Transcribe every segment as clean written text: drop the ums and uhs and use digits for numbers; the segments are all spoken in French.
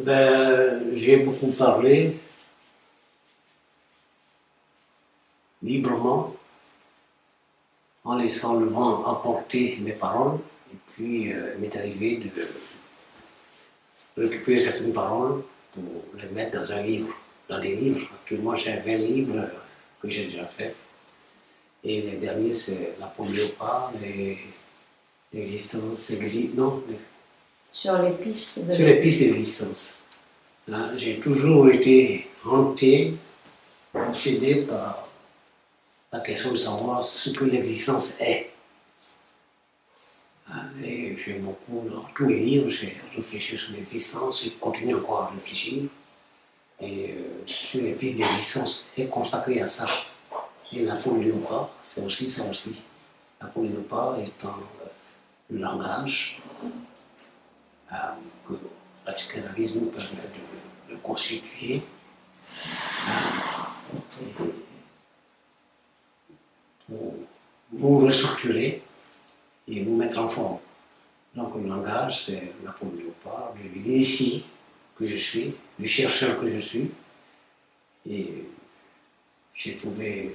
J'ai beaucoup parlé librement en laissant le vent apporter mes paroles. Et puis, il m'est arrivé de récupérer certaines paroles pour les mettre dans un livre, dans des livres. Actuellement, j'ai 20 livres que j'ai déjà fait. Et les derniers, c'est La peau de léopard, l'existence, non, sur les pistes de sur les pistes de l'existence. J'ai toujours été hanté, obsédé par la question de savoir ce que l'existence est. Et j'ai beaucoup, dans tous mes livres, j'ai réfléchi sur l'existence, je continue encore à réfléchir. Et sur les pistes d'existence est consacré à ça. Et la peau de léopard, c'est aussi ça aussi. La peau de léopard étant le langage que la psychanalyse nous permet de constituer pour nous restructurer et nous mettre en forme. Donc le langage, c'est la peau de léopard, de l'initié que je suis, du chercheur que je suis. Et j'ai trouvé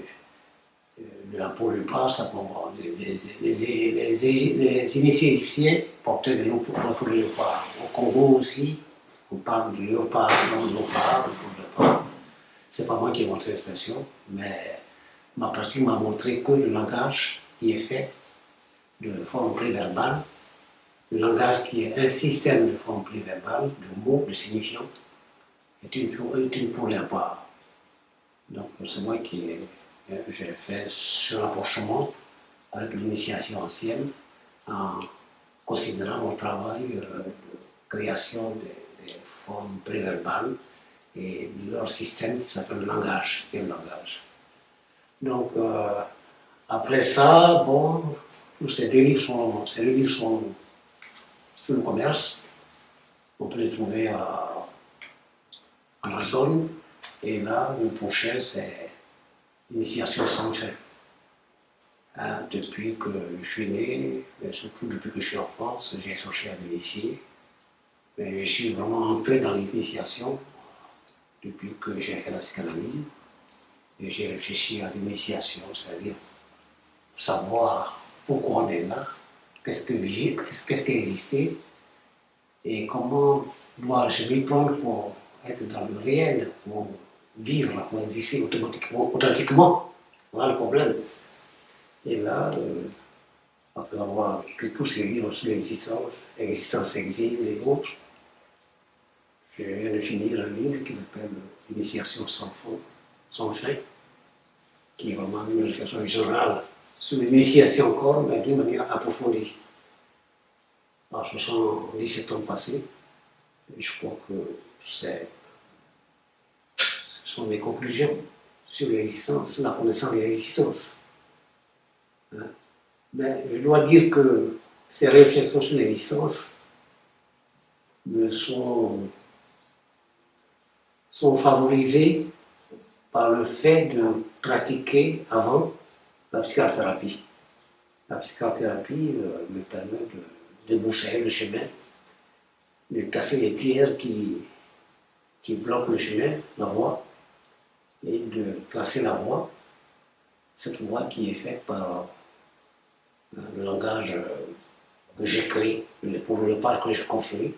la peau de léopard, ça pour les initiés égyptiens portaient des peaux de léopard. Au Congo aussi, on parle de léopard, non de léopard, de peau de léopard. C'est pas moi qui ai montré l'expression, mais ma pratique m'a montré que le langage qui est fait de forme préverbale, le langage qui est un système de forme préverbale, de mots, de signifiants, est une peau de léopard. Donc c'est moi qui j'ai fait ce rapprochement avec l'initiation ancienne en considérant mon travail de création des formes préverbales et leur système qui s'appelle le langage, qui est le langage. Donc après ça, bon, tous ces deux livres sont sur le commerce. On peut les trouver à Amazon. Et là, le prochain, c'est Initiation sans fin. Depuis que je suis né, mais surtout depuis que je suis en France, j'ai cherché à m'initier. Mais je suis vraiment entré dans l'initiation depuis que j'ai fait la psychanalyse. Et j'ai réfléchi à l'initiation, c'est-à-dire savoir pourquoi on est là, qu'est-ce qui existait, et comment dois-je m'y prendre pour être dans le réel, pour vivre, pour exister authentiquement. Voilà le problème. Et là, après avoir écrit tous ces livres sur l'existence, exil et autres, je viens de finir un livre qui s'appelle Initiation sans fin, qui est vraiment une réflexion générale sur l'initiation encore, mais d'une manière approfondie. Alors, ce sont 17 ans passés, et je crois que ce sont mes conclusions sur l'existence, sur la connaissance de l'existence. Mais je dois dire que ces réflexions sur l'existence sont favorisées par le fait de pratiquer avant la psychothérapie. La psychothérapie me permet de débroussailler le chemin, de casser les pierres qui bloquent le chemin, la voie, et de tracer la voie, cette voie qui est faite par le langage que j'ai créé, pour le parc que j'ai construit,